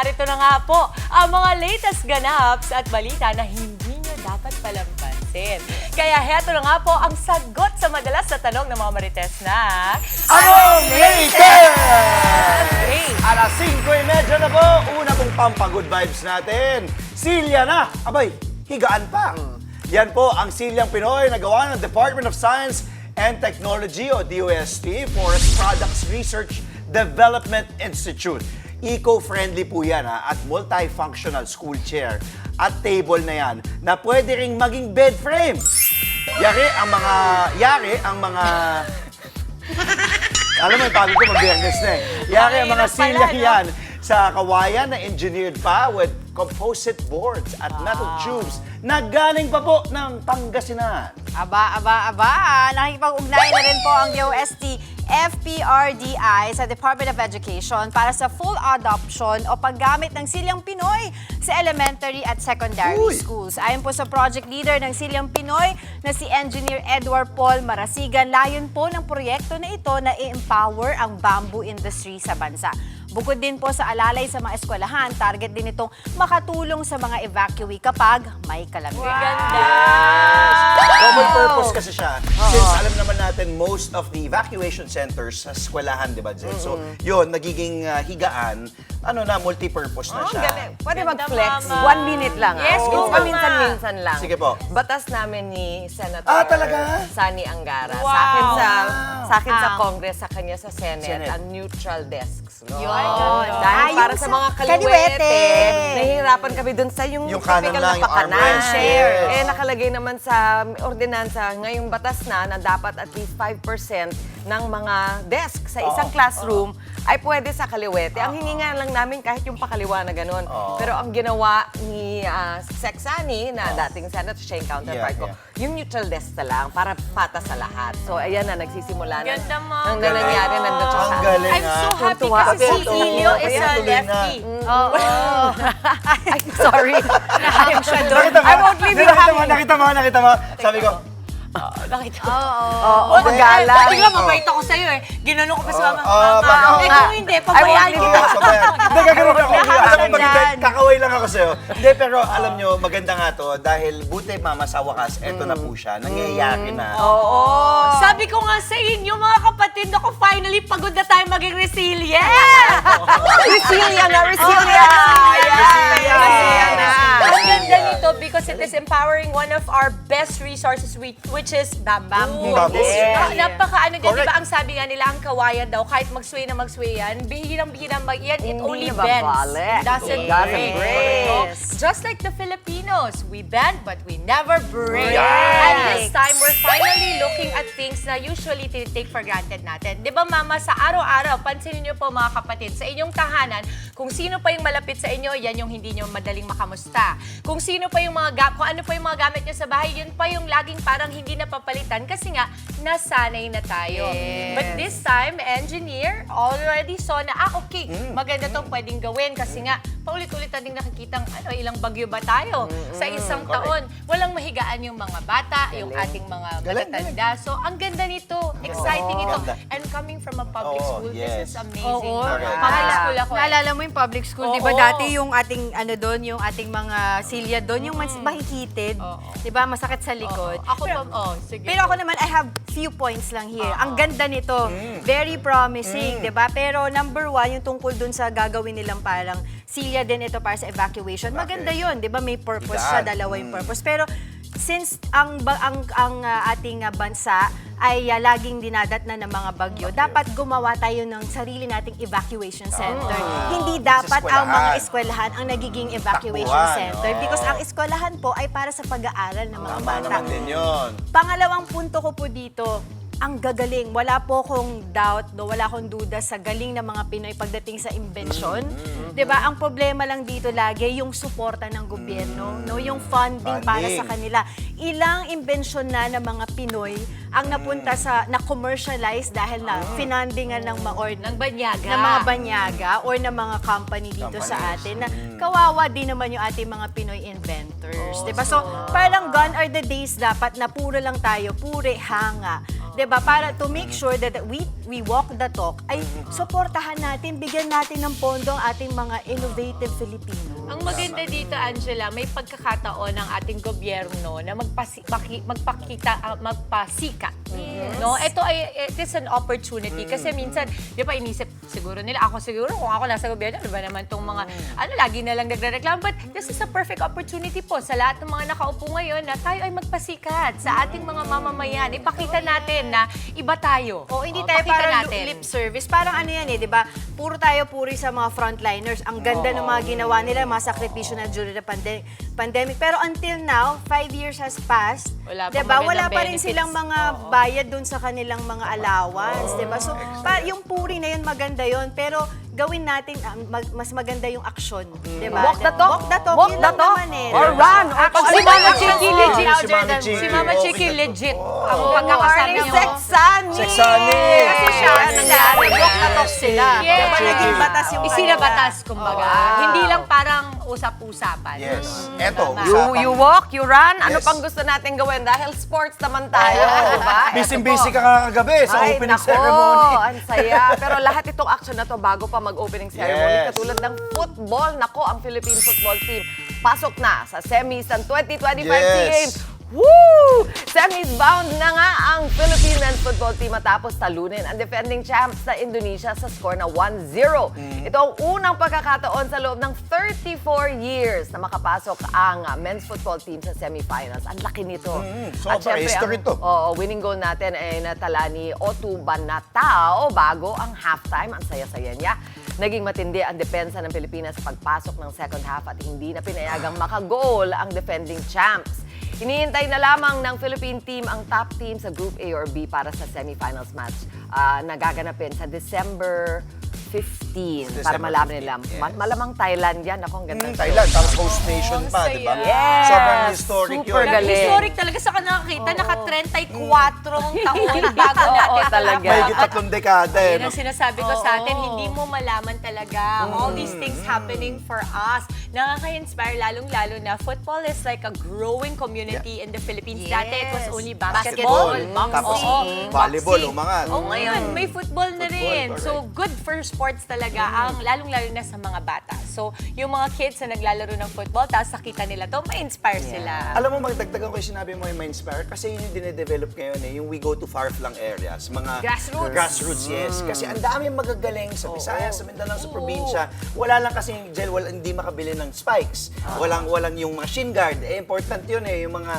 narito na nga po ang mga latest ganaps at balita na hindi nyo dapat palampasin. Kaya heto na nga po ang sagot sa madalas na tanong ng mga Marites na... Anong latest? Hey. Alas 5:30 na po, una pong pampagood vibes natin. Silya na! Abay, higaan pa. Yan po ang Silyang Pinoy na gawa ng Department of Science and Technology o DOST, Forest Products Research Development Institute. Eco-friendly po yan at multifunctional school chair at table na yan na pwede ring maging bed frame. Yari ang mga alam mo, yung pagod ko mag-biyernes na eh. Yari ang mga Mahirap pala, silyang no? yan sa kawayan na engineered pa with composite boards at metal tubes na galing pa po ng Pangasinan. Aba. Nakikipag-ugnayan na rin po ang DOST FPRDI sa Department of Education para sa full adoption o paggamit ng Silyang Pinoy sa elementary at secondary Uy! schools. Ayon po sa project leader ng Silyang Pinoy na si Engineer Edward Paul Marasigan, layon po ng proyekto na ito na i-empower ang bamboo industry sa bansa. Bukod din po sa alalay sa mga eskwelahan, target din itong makatulong sa mga evacuee kapag may kalamidad. Ganda! Double purpose kasi siya. Since alam naman natin, most of the evacuation centers sa eskwelahan, di ba, Jen? So, yun, nagiging higaan, multi-purpose na siya. Galing. Pwede Ganda, mag-flex. Mama. 1 minute lang. Yes, go, Mama. Paminsan-minsan lang. Sige po. Batas namin ni Senator Talaga? Sani Angara. Wow. Sa akin sa Congress, sa kanya sa Senate, Senate. ang neutral desks. No? Yun. Dahil para Yung sa sa mga kaliwete. kaliwete, nahihirapan kami dun sa yung kanan typical lang, na yung pakanan. armrest. Share. Yes. Nakalagay naman sa ordinansa, ngayong batas na dapat at least 5% ng mga desk sa isang classroom ay pwede sa kaliwete. Ang hininga lang namin kahit yung pakaliwa na ganun. Pero ang ginawa ni Sec Sani na dating Senator, siya yung counterpart ko, yung neutral desk na lang para patas sa lahat. So ayan na, nagsisimula na. Ganda, Mom. Ang nangyari, nandun siya Ang sa galing. I'm so happy Tuntua. kasi si Totoo. Ilio is Ayan, a tuloy na. lefty. Oo. Ay, sorry. Nahang siya doon. I won't leave you hanging. Nakita mo. Sabi ko, Nakita ko. Oo, magalang. Dati nga, mabait ako sa'yo eh. Ginanon ko pa sa mama. Eh kung hindi, pabayaan I ko. won't Hindi, gagawin ako. Alam mo, Nakakasya maganda, dyan. kakaway lang ako sa'yo. Hindi, pero alam nyo, maganda nga to dahil buti mama sa wakas, eto na po siya. Nangyayari na. Oo. Sabi ko nga sa inyo, mga kapatid, ako finally pagod na tayo maging resilient. Resilient na, Resilient. Resilient na. Ang ganda nito because it is empowering one of our best resources which is bamboo. Bamboo. Yes. Yeah. Napaka ano dyan, di Correct. ba ang sabi nga nila, ang kawayan daw, kahit mag-sway yan, bihirang-bihirang yan, it Hindi only nababali. bends. It doesn't It doesn't break. break. No? Just like the Filipinos, we bend but we never break. Yes. And this time, we're finally looking at things na usually take for granted natin. Di ba, Mama, sa araw-araw, pansinin niyo po mga kapatid, sa inyong tahanan, kung sino pa yung malapit sa inyo, yan yung hindi nyo madaling makamusta. Kung sino pa yung kung ano pa yung mga gamit nyo sa bahay, yun pa yung laging parang hindi napapalitan kasi nga, nasanay na tayo. Yes. But this time, engineer already saw na, okay, maganda tong pwedeng gawin kasi nga, paulit-ulit na din nakikitang ilang bagyo ba tayo sa isang taon. Walang mahigaan yung mga bata, yung ating mga Galing, matatanda. So, ang ganda nito. Exciting ito. Ganda. And coming from a public Oo, school, yes. this is amazing. Oo. Public school ako. Naalala mo yung public school, di ba? Oo. Dati yung ating doon, yung ating mga silya doon, yung mahihitid, di ba? Masakit sa likod. Ako pa, sige. Pero ako naman, I have few points lang here. Ang ganda nito. Very promising, di ba? Pero number one, yung tungkol dun sa gagawin nilang parang silya din ito para sa evacuation. Maganda yun, di ba? May purpose siya, dalawa yung purpose. Pero since ang ating bansa ay laging dinadatnan ng mga bagyo, dapat gumawa tayo ng sarili nating evacuation center. Hindi dapat ang mga eskwelahan ang nagiging evacuation Takbuhan, center because ang eskwelahan po ay para sa pag-aaral ng mga Tama bata. naman din yun. Pangalawang punto ko po dito, ang gagaling. Wala po akong doubt, wala akong duda sa galing ng mga Pinoy pagdating sa imbensyon. 'Di ba? Ang problema lang dito lagi yung suporta ng gobyerno, no, yung funding para sa kanila. Ilang imbensyon na ng mga Pinoy ang napunta sa na-commercialize dahil na finandingan ng ng banyaga. ng mga banyaga or ng mga company dito sa atin na kawawa din naman yung ating mga Pinoy inventors. 'Di ba? So, parang gone are the days dapat na puro lang tayo, pure hanga. 'Di ba? Para to make sure that we walk the talk, ay suportahan natin, bigyan natin ng pondo ang ating mga innovative Filipino. Ang maganda dito, Angela, may pagkakataon ng ating gobyerno na magpasikat. No, ito ay it is an opportunity kasi minsan, 'di ba, inisip siguro nila ako siguro kung ako nasa gobyerno, 'di ba naman tong mga lagi na lang nagrereklamo, but this is a perfect opportunity po sa lahat ng mga nakaupo ngayon na tayo ay magpasikat sa ating mga mamamayan. Ipakita natin na iba tayo. O hindi tayo pakita parang lip service. Parang ano yan eh, di ba? Puro tayo puri sa mga frontliners. Ang ganda ng mga ginawa nila, mga sakripisyo na during the pandemic. Pero until now, 5 years has passed. Wala pang Di ba? Wala magandang pa rin benefits. silang mga bayad dun sa kanilang mga allowance. Di ba? So, yung puri na yun, maganda yun. Pero gawin natin, mas maganda yung aksyon. Di ba? Walk the talk. Walk the talk. Walk Yun the lang talk. naman eh. Or run. Or Si pag- Mama Chiki legit. Si Mama Chiki. Si Mama Chiki Okay. legit. Ang Morning, pagkakasabi niyo. Sexani! Sexani! Kasi siya, walk the talk sila. Yes. Di ba? Naging batas yung Isinabatas, kumbaga. Wow. Hindi lang parang usap-usapan. Yes. Eto, Tama. You walk, you run. Ano Yes. pang gusto natin gawin? Dahil sports naman tayo, di ba? Busy-busy ka kagabi sa Ay, opening nako, ceremony. ang saya. Pero lahat itong action na to bago pa mag-opening ceremony, Yes. katulad ng football, nako, ang Philippine football team pasok na sa semis ng 2025 SEA Yes. Games. Woo! Semis bound na nga ang Philippine men's football team matapos talunin ang defending champs na Indonesia sa score na 1-0. Ito ang unang pagkakataon sa loob ng 34 years na makapasok ang men's football team sa semifinals. Ang laki nito. Sobra, history to. Winning goal natin ay natala ni Otu Banatao bago ang halftime. Ang saya-saya niya. Naging matindi ang depensa ng Pilipinas sa pagpasok ng second half at hindi na pinayagang makagol ang defending champs. Hinihintay na lamang ng Philippine team ang top team sa Group A or B para sa semifinals match na gaganapin sa December 15 para December malaman 15, nila. yes. Malamang Thailand yan. Ako, ang ganda. Thailand, tapos host nation pa, di ba? Yes. Sobrang historic Super yun. galing. Historic talaga sa nakakita, naka-34 taon bago natin. Oo, talaga. May 3 dekada eh. Yan ang sinasabi ko sa atin, hindi mo malaman talaga all these things happening for us. Nakaka-inspire lalong-lalo na football is like a growing community in the Philippines. Dati it was only basketball, Basketball. Tapos boxing, volleyball, boxing. umangat. Ngayon, may football na rin. correct. So, good for sports talaga, ang lalong-lalo na sa mga bata. So, yung mga kids na naglalaro ng football, tapos nakita nila to, ma-inspire sila. Alam mo, magdagdagan ko yung sinabi mo yung ma-inspire kasi yun yung dinedevelop ngayon eh, yung we go to far-flung areas, mga Grassroots. Grassroots, yes. Kasi ang dami magagaling sa Visayas, sa Mindanao, sa probinsya. Wala lang kasi yung gel, hindi makabili ng spikes. Walang yung mga shin guard. Eh, important yun eh, yung mga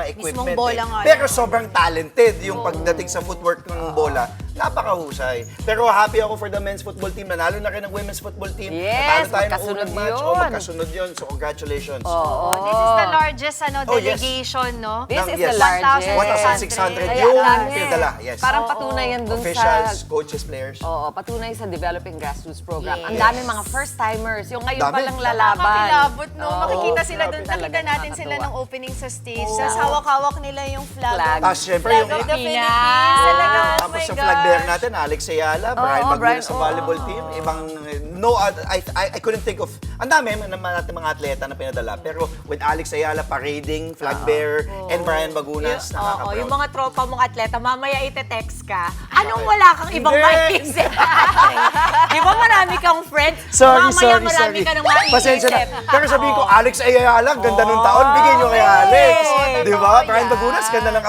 equipment. bola eh. nga Pero sobrang talented yung pagdating sa footwork ng bola. Napakahusay. Pero happy ako for the men's football team. Nanalo na rin ng women's football team. Yes, Natalo tayo ng magkasunod unang match. yun. O, magkasunod yun. So, congratulations. This is the largest Oh, yes. delegation, no? This Ng- is yes. the largest. 1,600 Kaya yung dami. pinadala. Yes. Parang patunay yan dun Officials, sa... coaches, players. Oo, patunay sa developing grassroots program. Yes. Ang dami mga first-timers. Yung ngayon Dami. palang lalaban. Nakakakilabot, no? Oo, Makikita sila grabe doon. talaga, Nakita natin sila nakakatuwa. ng opening sa stage. Tapos hawak-hawak nila yung flag. Flag. Tapos syempre Flag yung of the Pilipinas. Philippines. Talaga, oh tapos my yung flag bearer gosh. natin, Alex Ayala, Brian Oo, Maguna Brian, sa oo. volleyball team. Ibang, I couldn't think of, ang dami naman natin mga atleta na pinadala. Pero with Alex Ayala, parading, flag bearer, and Brian Bagunas, Oo, nakaka-proud. yung mga tropa mong atleta, mamaya ite-text ka. Anong wala kang ibang Hindi. maiisip? Di ba marami kang friends? Sorry, mamaya sorry, marami sorry. ka nang maiisip. Pasensya na. Pero sabihin ko, Alex Ayala, ganda nung taon, bigay nyo kay Alex. Di ba? totoo Brian yan. Bagunas, ganda ng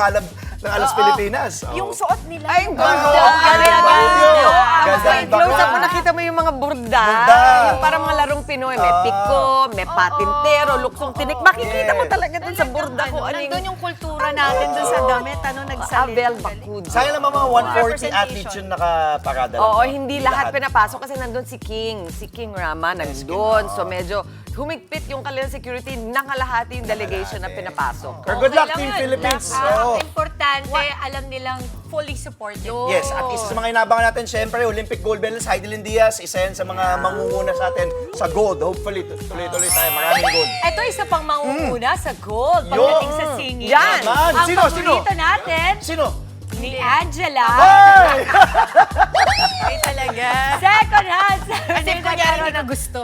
Alas Pilipinas. Oo. Yung suot nila. Ay, yung ganda. Ganda. Tapos Ganda. ay close up mo, nakita mo yung mga burda. Burda. Yung parang mga larong Pinoy. May piko, may patintero, luksong tinik. Makikita mo talaga dun sa burda ko. Ano Nandun yung yung kultura natin dun sa damit. Ano, nagsalit. Abel Bakud. Sayang naman mga 140 Representation. athletes yung nakaparada. Oo, hindi lahat pinapasok kasi nandun si King. Si King Rama nandun. So medyo humigpit yung kanilang security. Nakalahati yung delegation na pinapasok. Pero good luck, lang Team yun. Philippines. Ang Oo. importante, alam nilang fully supported. Yes, at isa sa mga inabangan natin, syempre, Olympic gold medalist, Heidelin Diaz, isa yan sa mga mangunguna sa atin sa gold. Hopefully, tuloy-tuloy tayo. Maraming gold. Ito isa pang mangunguna sa gold Yo. pagdating sa singing. Yan. Naman. Ang Sino? paborito natin, Sino? ni Angela. Hey! Ay, talaga. Second hand. Kasi kunyari hindi ko gusto.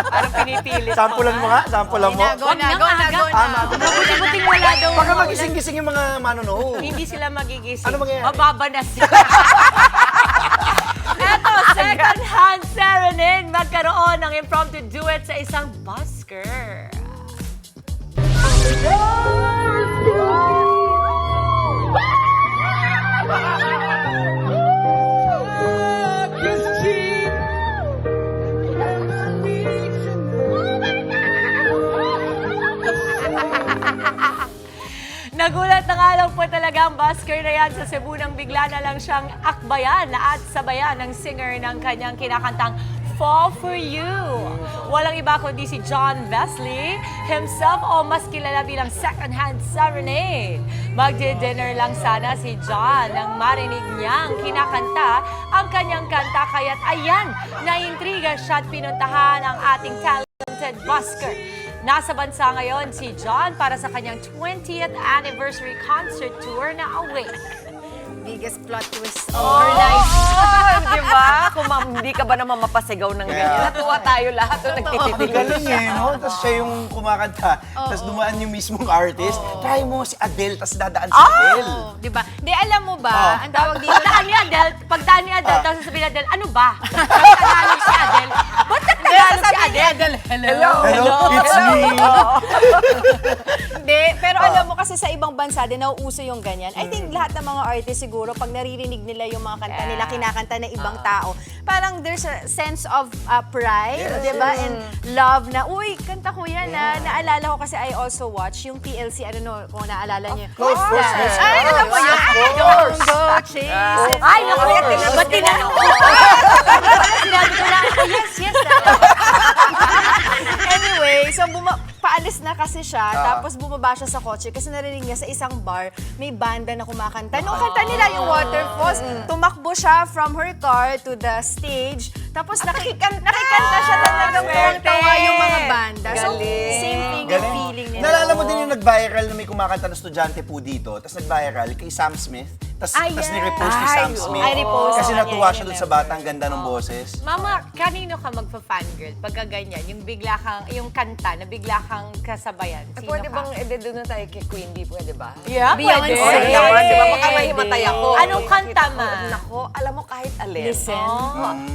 Parang pinipili. Sampulan mo nga, sampulan mo. Go na, go na, go na. Mabuti-buting wala daw. Baka magising-gising yung mga manonood. Hindi sila magigising. Ano mangyayari? Mababa na sila. second-hand serenade, magkaroon ng impromptu duet sa isang busker. Nagulat na nga lang po talaga ang busker na yan sa Cebu nang bigla na lang siyang akbayan at sabayan ng singer ng kanyang kinakantang Fall For You. Walang iba kundi si John Wesley himself o mas kilala bilang second-hand serenade. Magdi-dinner lang sana si John nang marinig niyang kinakanta ang kanyang kanta kaya't ayan, naintriga siya at pinuntahan ang ating talented busker. Nasa bansa ngayon si John para sa kanyang 20th anniversary concert tour na Awake. Biggest plot twist of our life. Di ba? Kung hindi ka ba naman mapasigaw ng ganyan. Natuwa tayo lahat nung nagtititig. Galing eh, no? Tapos siya yung kumakanta, tapos dumaan yung mismong artist. Try mo si Adele, tapos dadaan si Adele. Oh, di ba? Di, alam mo ba, ang tawag dito, Pagdaan ni Adele, tapos sasabihin ni Adele, ano ba? Tagalog si Adele. Ba't nagtagalog si Adele? Hello, it's me. Hindi, pero alam mo kasi sa ibang bansa din nauuso yung ganyan. I think lahat ng mga artists siguro pag naririnig nila yung mga kanta nila, kinakanta ng ibang tao, parang there's a sense of pride, Yes, 'di ba? And love na, uy, kanta ko yan na. Naalala ko kasi I also watch yung TLC, I don't know kung naalala niyo. Of course, yes. Ay, alam mo yun? Of course. Go chase. Ay, naku, course. ba't tinanong ko? Sinabi ko na, yes. Anyway, so paalis na kasi siya, tapos bumaba siya sa kotse kasi narinig niya sa isang bar, may banda na kumakanta. Nung kanta nila yung Waterfalls, tumakbo siya from her car to the stage, tapos nakikanta siya talagang tawa yung mga banda. So, Galing. same thing yung Galing. feeling nila. Nalala mo din yung nag-viral na may kumakanta na estudyante po dito, tapos nag-viral kay Sam Smith, tapos ni-repost ni Sam Smith. Ay, repost. Kasi Yan, natuwa yan, siya dun yan. sa batang ganda ng boses. Mama, kanino ka magpa-fangirl pagka ganyan? Yung bigla kang, yung kanta na bigla kang kasabayan. Sino Pwede ka? bang doon na tayo kay Queen Bee? Pwede ba? Yeah, Beyonce. pwede. Oh, naman, di ba? Baka mahimatay ako. Anong kanta, ma? Nako, alam mo kahit alin. Listen.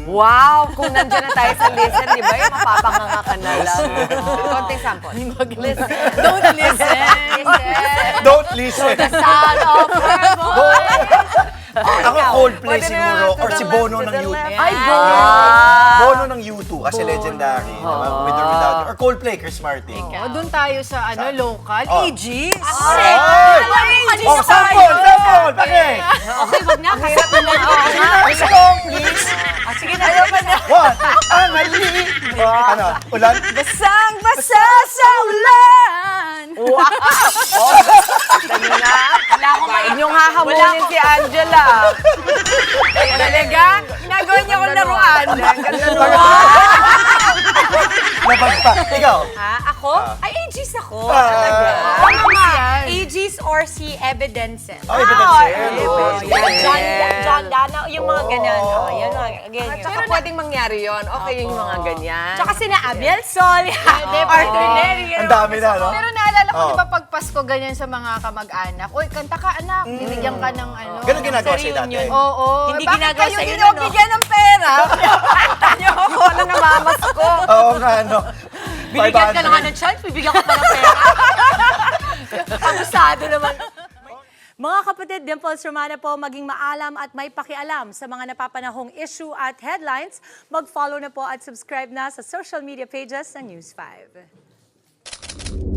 Wow! Kung nandiyan na tayo sa listen, di ba? Yung mapapanganga ka na lang. Konting sample. Listen. Don't listen. Don't listen! Sound of her voice. Ako Coldplay Pwede na, siguro, to or the si left, Bono to ng the U2. left. Ay, Bono ng U2 kasi legendary. diba? With or without. Or Coldplay, Chris Martin. Doon tayo sa local. Oh. AGs. Ay! Oh, sample! Bakit? Okay, wag na. Kasi Ay, song, please! sige na. What? Ang mali! Ano? Ulan? Basang-basa sa ulan. Wala akong Huwag niyong hahamunin si Angela. Talaga? Ginagawa niya akong laruan. Labag pa. Ikaw? Ha? Ako? Ay, AGs ako. Ah. AGs or si Evidences. Oh, evidence. John Dana, yung mga ganun. Oh, yan mga ganyan. Tsaka pwedeng mangyari yon. Okay yung mga ganyan. Tsaka sina Abiel Sol, Arthur Neri. Ang dami na, no? Pero naalala ko, Oh. di ba pag Pasko ganyan sa mga kamag-anak, uy, kanta ka anak, binigyan ka ng ano. Ganun ginagawa Sa sa'yo dati. reunion. Oo. Hindi Bakit ginagawa kayo sa'yo hindi nun, ako no? bigyan ng pera? Yung pala namamas ko. Oo nga, no? Binigyan ka 500. na nga ng chance, bibigyan ko pa ng pera. Abusado naman. Mga kapatid, Dimples Romana po, maging maalam at may pakialam sa mga napapanahong issue at headlines. Mag-follow na po at subscribe na sa social media pages ng News 5.